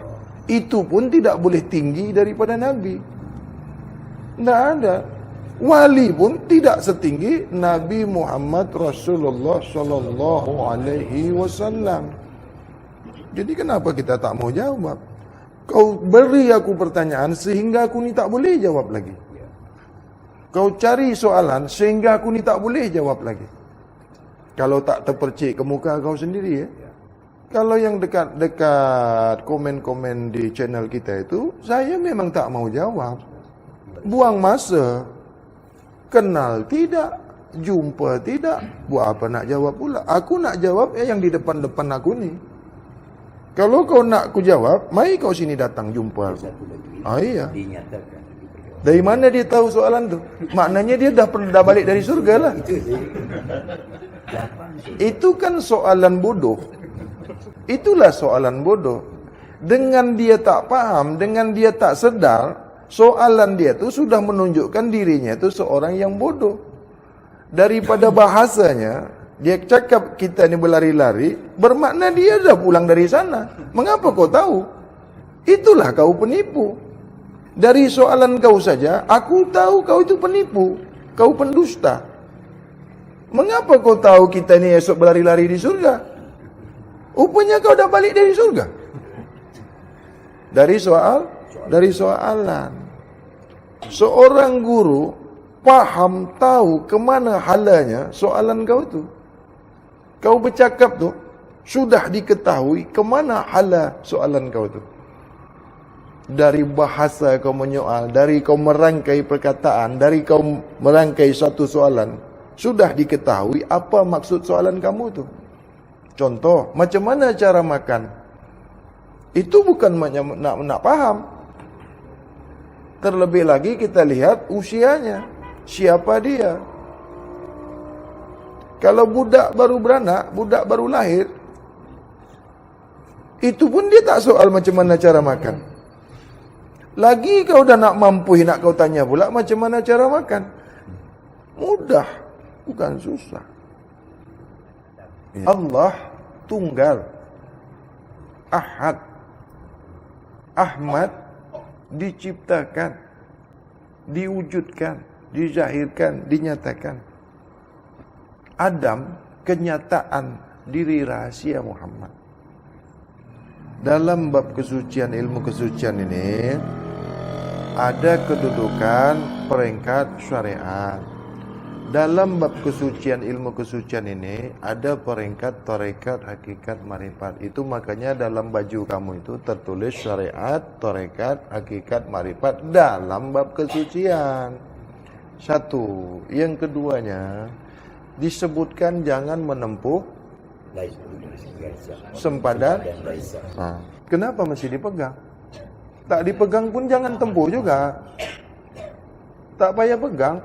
Itu pun tidak boleh tinggi daripada Nabi. Tidak ada. Wali pun tidak setinggi Nabi Muhammad Rasulullah sallallahu alaihi wasallam. Jadi kenapa kita tak mau jawab? Kau beri aku pertanyaan sehingga aku ni tak boleh jawab lagi. Kau cari soalan sehingga aku ni tak boleh jawab lagi. Kalau tak terpercik ke muka kau sendiri ya. Kalau yang dekat-dekat komen-komen di channel kita itu, saya memang tak mau jawab. Buang masa. Kenal tidak, jumpa tidak, buat apa nak jawab pula? Aku nak jawab yang di depan-depan aku ni. Kalau kau nak aku jawab, mari kau sini datang jumpa aku. Iya. Dari mana dia tahu soalan tu? Maknanya dia dah balik dari surga lah. Itu kan soalan bodoh. Itulah soalan bodoh. Dengan dia tak paham, dengan dia tak sedar, soalan dia tu sudah menunjukkan dirinya itu seorang yang bodoh. Daripada bahasanya, dia cakap kita ni berlari-lari, bermakna dia dah pulang dari sana. Mengapa kau tahu? Itulah kau penipu. Dari soalan kau saja, aku tahu kau itu penipu. Kau pendusta. Mengapa kau tahu kita ni esok berlari-lari di surga? Rupanya kau dah balik dari surga. Dari soalan. Seorang guru paham, tahu kemana halanya soalan kau tu. Kau bercakap tu sudah diketahui kemana hala soalan kau tu. Dari bahasa kau menyoal, dari kau merangkai perkataan, dari kau merangkai satu soalan, sudah diketahui apa maksud soalan kamu tu. Contoh, macam mana cara makan? Itu bukan nak paham. Terlebih lagi kita lihat usianya. Siapa dia? Kalau budak baru beranak, budak baru lahir, itu pun dia tak soal macam mana cara makan. Lagi kau dah nak mampu, nak kau tanya pula macam mana cara makan. Mudah, bukan susah. Allah tunggal, Ahad, Ahmad, diciptakan, diwujudkan, dizahirkan, dinyatakan. Adam, kenyataan diri rahasia Muhammad. dalam bab kesucian, ilmu kesucian ini ada kedudukan peringkat syariat. Dalam bab kesucian, ilmu kesucian ini ada peringkat tarekat, hakikat, marifat. Itu makanya dalam baju kamu itu tertulis syariat, tarekat, hakikat, marifat dalam bab kesucian. Satu. Yang keduanya disebutkan jangan menempuh sempadan. Nah, kenapa mesti dipegang? Tak dipegang pun jangan tempuh juga. Tak payah pegang.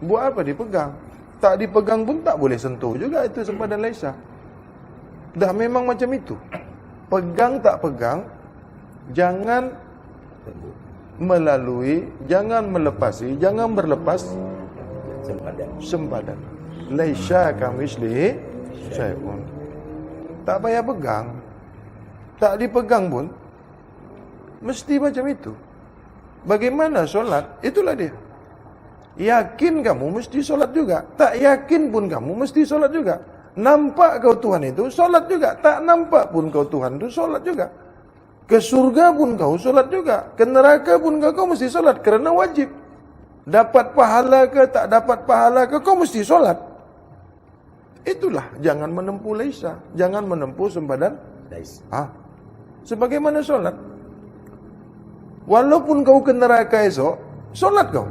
Buat apa dipegang? Tak dipegang pun tak boleh sentuh juga itu sempadan laisa. Dah memang macam itu. Pegang tak pegang, jangan melalui, jangan melepasi, jangan berlepas sempadan. Laisa kamislihi syai'un. Tak payah pegang. Tak dipegang pun mesti macam itu. Bagaimana solat? Itulah dia. Yakin kamu mesti solat juga. Tak yakin pun kamu mesti solat juga. Nampak kau Tuhan itu solat juga. Tak nampak pun kau Tuhan itu solat juga. Ke surga pun kau solat juga. Ke neraka pun kau mesti solat. Kerana wajib. Dapat pahala ke tak dapat pahala ke kau mesti solat. Itulah. Jangan menempuh laisa. Jangan menempuh sempadan laisa. Sebagaimana solat. Walaupun kau ke neraka esok, solat kau.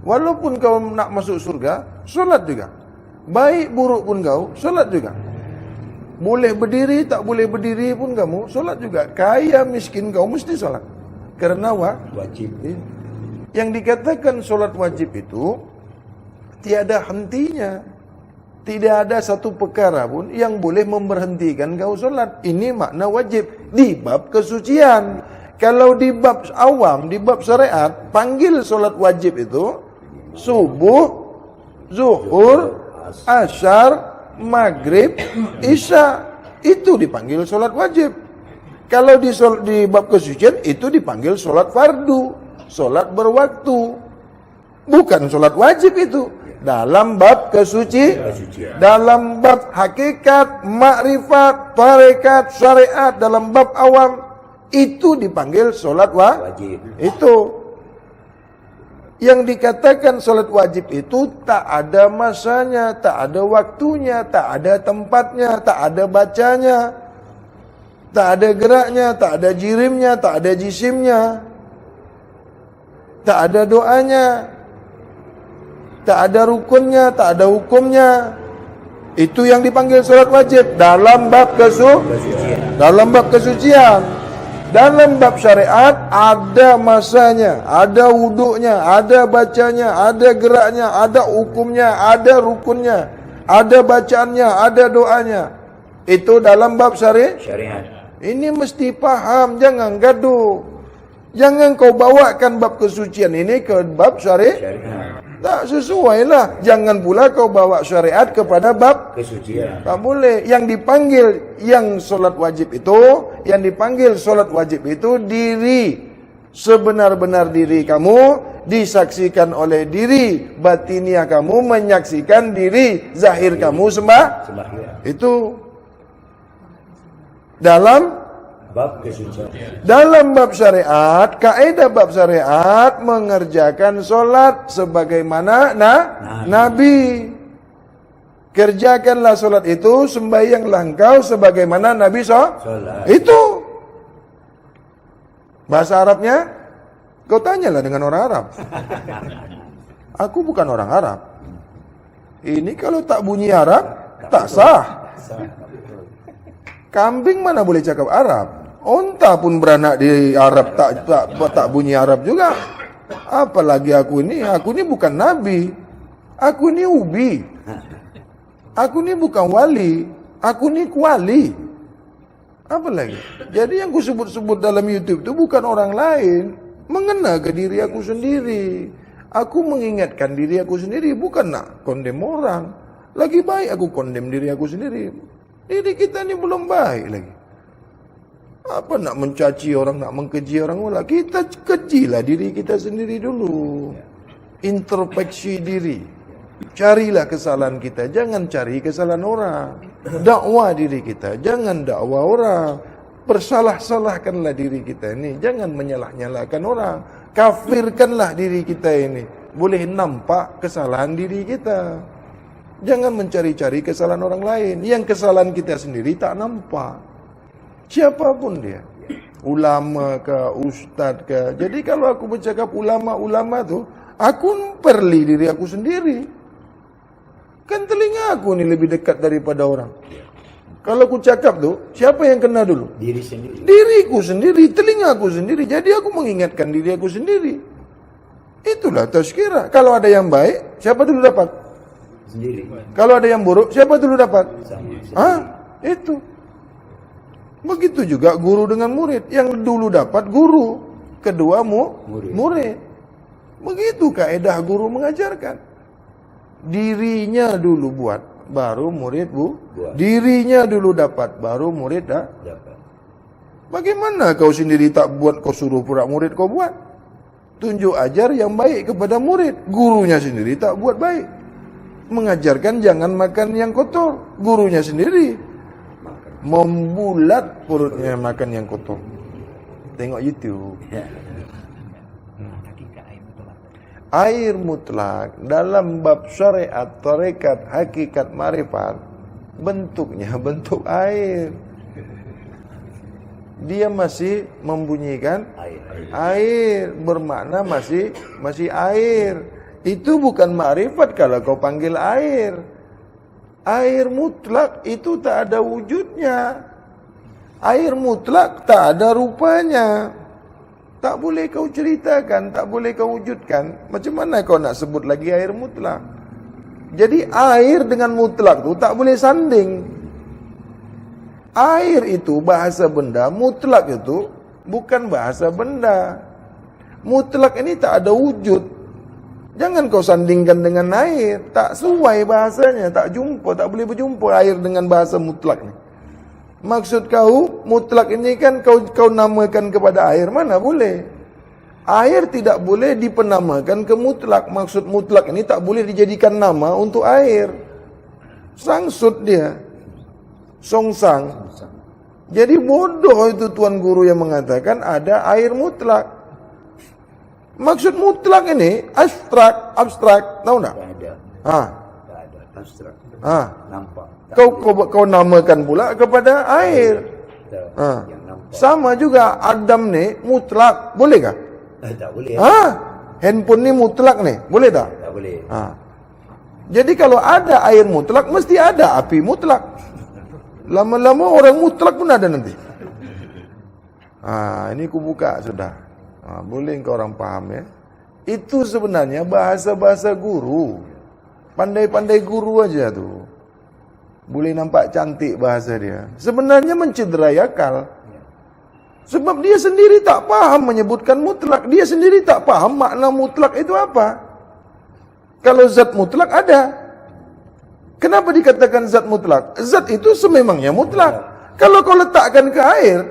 Walaupun kau nak masuk surga, solat juga. Baik buruk pun kau, solat juga. Boleh berdiri, tak boleh berdiri pun kamu, solat juga. Kaya miskin kau mesti solat. Kerana wajib. Yang dikatakan solat wajib itu tiada hentinya. Tidak ada satu perkara pun yang boleh memberhentikan kau solat. Ini makna wajib di bab kesucian. Kalau di bab awam, di bab syariat, panggil solat wajib itu subuh, zuhur, asyar, maghrib, isya. Itu dipanggil solat wajib. Kalau di bab kesucian itu dipanggil solat fardu, solat berwaktu. Bukan solat wajib itu. Dalam bab kesucian, dalam bab hakikat, makrifat, tarekat, syariat, dalam bab awam itu dipanggil solat wajib. Itu yang dikatakan solat wajib itu tak ada masanya, tak ada waktunya, tak ada tempatnya, tak ada bacanya, tak ada geraknya, tak ada jirimnya, tak ada jisimnya, tak ada doanya, tak ada rukunnya, tak ada hukumnya. Itu yang dipanggil solat wajib dalam bab dalam bab kesucian. Dalam bab syariat ada masanya, ada wuduknya, ada bacanya, ada geraknya, ada hukumnya, ada rukunnya, ada bacaannya, ada doanya. Itu dalam bab syariat. Ini mesti faham, jangan gaduh. Jangan kau bawakan bab kesucian ini ke bab syariat. Tak sesuai lah. Jangan pula kau bawa syariat kepada bab kesucian. Tak boleh. Yang dipanggil yang solat wajib itu, yang dipanggil solat wajib itu diri. Sebenar-benar diri kamu disaksikan oleh diri batinia kamu, menyaksikan diri zahir kamu sembahyang. Itu dalam bab kesucian. Dalam bab syariat, kaedah bab syariat mengerjakan solat sebagaimana Nabi. Kerjakanlah solat itu, sembahyanglah engkau sebagaimana Nabi solat. Itu bahasa Arabnya. Kau tanyalah dengan orang Arab. Aku bukan orang Arab. Ini kalau tak bunyi Arab, tak sah. Kambing mana boleh cakap Arab? Onta pun beranak di Arab tak bunyi Arab juga. Apalagi aku ni bukan nabi. Aku ni ubi. Aku ni bukan wali. Aku ni kuali. Apa lagi? Jadi yang ku sebut-sebut dalam YouTube tu bukan orang lain. Mengena ke diri aku sendiri. Aku mengingatkan diri aku sendiri, bukan nak kondem orang. Lagi baik aku kondem diri aku sendiri. Diri kita ni belum baik lagi. Apa nak mencaci orang, nak mengkeji orang pula. Kita kejilah diri kita sendiri dulu. Introspeksi diri. Carilah kesalahan kita, jangan cari kesalahan orang. Dakwah diri kita, jangan dakwah orang. Persalah-salahkanlah diri kita ini, jangan menyalah-nyalahkan orang. Kafirkanlah diri kita ini. Boleh nampak kesalahan diri kita. Jangan mencari-cari kesalahan orang lain. Yang kesalahan kita sendiri tak nampak. Siapapun dia. Ulama ke, ustaz ke. Jadi kalau aku bercakap ulama-ulama tu, aku perli diri aku sendiri. Kan telinga aku ni lebih dekat daripada orang. Kalau aku cakap tu, siapa yang kena dulu? Diri sendiri. Diriku sendiri, telinga aku sendiri. Jadi aku mengingatkan diri aku sendiri. Itulah tazkirah. Kalau ada yang baik, siapa dulu dapat? Sendiri. Kalau ada yang buruk, siapa dulu dapat? Sama. Itu. Begitu juga guru dengan murid. Yang dulu dapat guru, kedua murid. Begitu kaedah guru mengajarkan. Dirinya dulu buat, baru murid buat. Dirinya dulu dapat, baru murid Dapat. Bagaimana kau sendiri tak buat, kau suruh pula murid kau buat? Tunjuk ajar yang baik kepada murid. Gurunya sendiri tak buat baik. Mengajarkan jangan makan yang kotor. Gurunya sendiri membulat perutnya makan yang kotor. Tengok YouTube. Air mutlak dalam bab syariat, tarekat, hakikat, marifat, bentuknya bentuk air. Dia masih membunyikan air, bermakna masih air. Itu bukan ma'rifat kalau kau panggil air. Air mutlak itu tak ada wujudnya. Air mutlak tak ada rupanya. Tak boleh kau ceritakan, tak boleh kau wujudkan. Macam mana kau nak sebut lagi air mutlak? Jadi air dengan mutlak tu tak boleh sanding. Air itu bahasa benda, mutlak itu bukan bahasa benda. Mutlak ini tak ada wujud. Jangan kau sandingkan dengan air. Tak sesuai bahasanya, tak jumpa, tak boleh berjumpa air dengan bahasa mutlak ni. Maksud kau, mutlak ini kan kau namakan kepada air, mana boleh. Air tidak boleh dipenamakan ke mutlak. Maksud mutlak ini tak boleh dijadikan nama untuk air. Sangsut dia. Songsang. Jadi bodoh itu tuan guru yang mengatakan ada air mutlak. Maksud mutlak ini abstrak, tahu tak? Tak ada. Tak ada. Abstrak. Nampak. Kau namakan pula kepada air. Yang nampak. Sama juga Adam ni mutlak, boleh kah? Tak boleh. Handphone ni mutlak ni, boleh tak? Tak boleh. Jadi kalau ada air mutlak, mesti ada api mutlak. Lama-lama orang mutlak pun ada nanti. Ini aku buka sudah. Boleh kau orang paham ya. Itu sebenarnya bahasa-bahasa guru. Pandai-pandai guru aja tu. Boleh nampak cantik bahasa dia. Sebenarnya mencederai akal. Sebab dia sendiri tak paham menyebutkan mutlak. Dia sendiri tak paham makna mutlak itu apa. Kalau zat mutlak ada. Kenapa dikatakan zat mutlak? Zat itu sememangnya mutlak. Kalau kau letakkan ke air,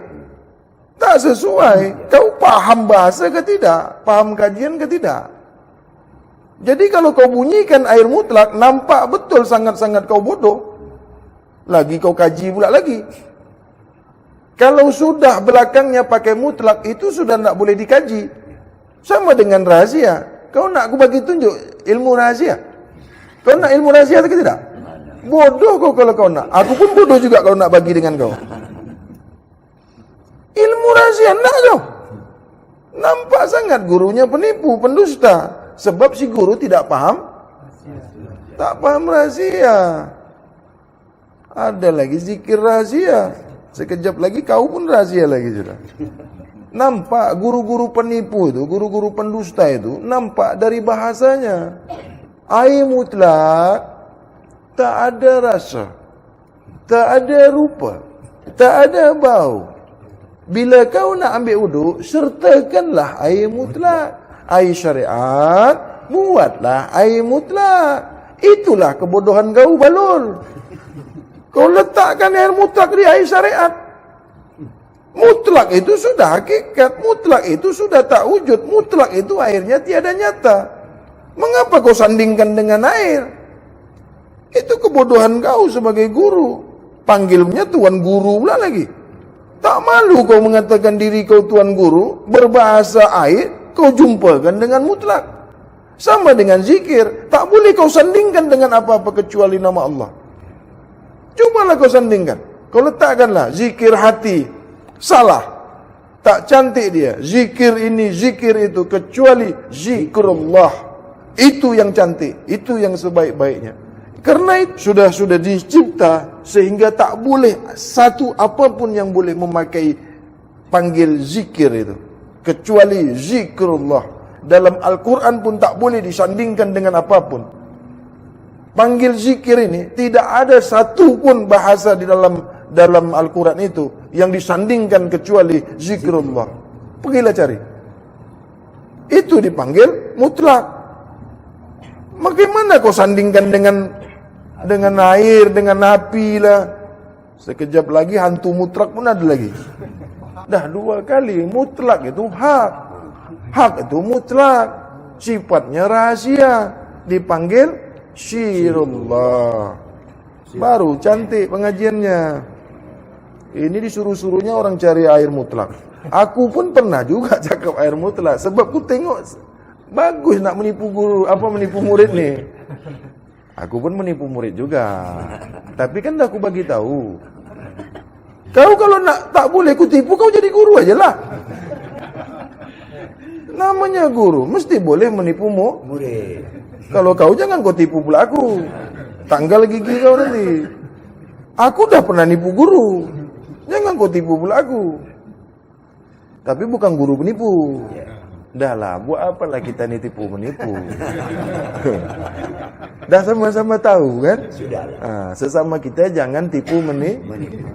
tak sesuai. Kau paham bahasa ke tidak? Paham kajian ke tidak? Jadi kalau kau bunyikan air mutlak, nampak betul sangat-sangat kau bodoh. Lagi kau kaji pula lagi. Kalau sudah belakangnya pakai mutlak, itu sudah tak boleh dikaji. Sama dengan rahasia. Kau nak aku bagi tunjuk ilmu rahasia? Kau nak ilmu rahasia atau tidak? Bodoh kau kalau kau nak. Aku pun bodoh juga kalau nak bagi dengan kau. Ilmu rahasia nak kau. Nampak sangat gurunya penipu, pendusta. Sebab si guru tidak paham. Tak paham rahasia. Ada lagi zikir rahasia. Sekejap lagi kau pun rahasia lagi sudah. Nampak guru-guru penipu itu, guru-guru pendusta itu, nampak dari bahasanya. Air mutlak, tak ada rasa, tak ada rupa, tak ada bau. Bila kau nak ambil wuduk, sertakanlah air mutlak. Air syariat, buatlah air mutlak. Itulah kebodohan kau, balul. Kau letakkan air mutlak di air syariat. Mutlak itu sudah hakikat. Mutlak itu sudah tak wujud. Mutlak itu airnya tiada nyata. Mengapa kau sandingkan dengan air? Itu kebodohan kau sebagai guru. Panggilnya tuan guru pula lagi. Tak malu kau mengatakan diri kau tuan guru, berbahasa air, kau jumpakan dengan mutlak. Sama dengan zikir, tak boleh kau sandingkan dengan apa-apa kecuali nama Allah. Cubalah kau sandingkan. Kau letakkanlah zikir hati, salah. Tak cantik dia. Zikir ini, zikir itu, kecuali zikrullah. Itu yang cantik, itu yang sebaik-baiknya. Karena itu sudah dicipta sehingga tak boleh satu apapun yang boleh memakai panggil zikir itu kecuali zikrullah. Dalam Al-Quran pun tak boleh disandingkan dengan apapun. Panggil zikir ini tidak ada satu pun bahasa di dalam Al-Quran itu yang disandingkan kecuali zikrullah. Pergilah cari. Itu dipanggil mutlak. Bagaimana kau sandingkan dengan air, dengan api lah. Sekejap lagi hantu mutlak pun ada lagi. Dah 2 kali. Mutlak itu hak. Hak itu mutlak. Sifatnya rahasia. Dipanggil syirullah. Baru cantik pengajiannya. Ini disuruh-suruhnya orang cari air mutlak. Aku pun pernah juga cakap air mutlak. Sebab ku tengok bagus nak menipu guru, menipu murid nih. Aku pun menipu murid juga. Tapi kan dah aku bagi tahu. Kau kalau nak tak boleh ku tipu, kau jadi guru aja lah. Namanya guru, mesti boleh menipu murid. Kalau kau jangan kau tipu pula aku. Tanggal gigi kau nanti. Aku dah pernah nipu guru. Jangan kau tipu pula aku. Tapi bukan guru penipu. Dah lah, buat apalah kita ni tipu menipu. Dah sama-sama tahu kan? Sudah. Sesama kita jangan tipu menipu.